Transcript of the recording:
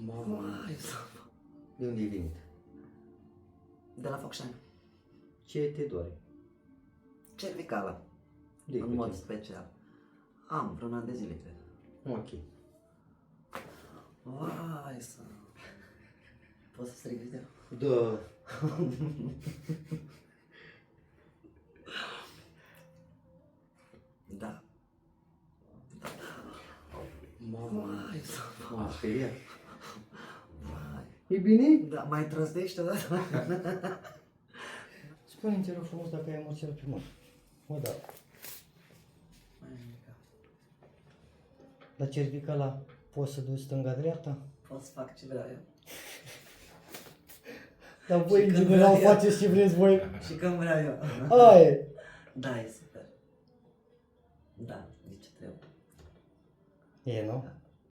Mamă, de unde ai venit? De la Focșani. Ce te doare? Cervicală. De În mod special. Am vreun an de zile, cred. Ok. Vai să... Poți să stric video? Da. Da. Mamă, Vai să... m-a speriat. Vai. E bine? Da, mai trăzdește odată? Spune-mi, te rog frumos, dacă ai emoționat pe mână. O, da. La cervicala poți să duci stânga-dreapta? Pot să fac ce vreau eu. Dar voi, Și în când general, vreau eu. faceți ce vreți voi. Și când vreau eu. Hai! Da, e super. Da, de ce trebuie. E, nu?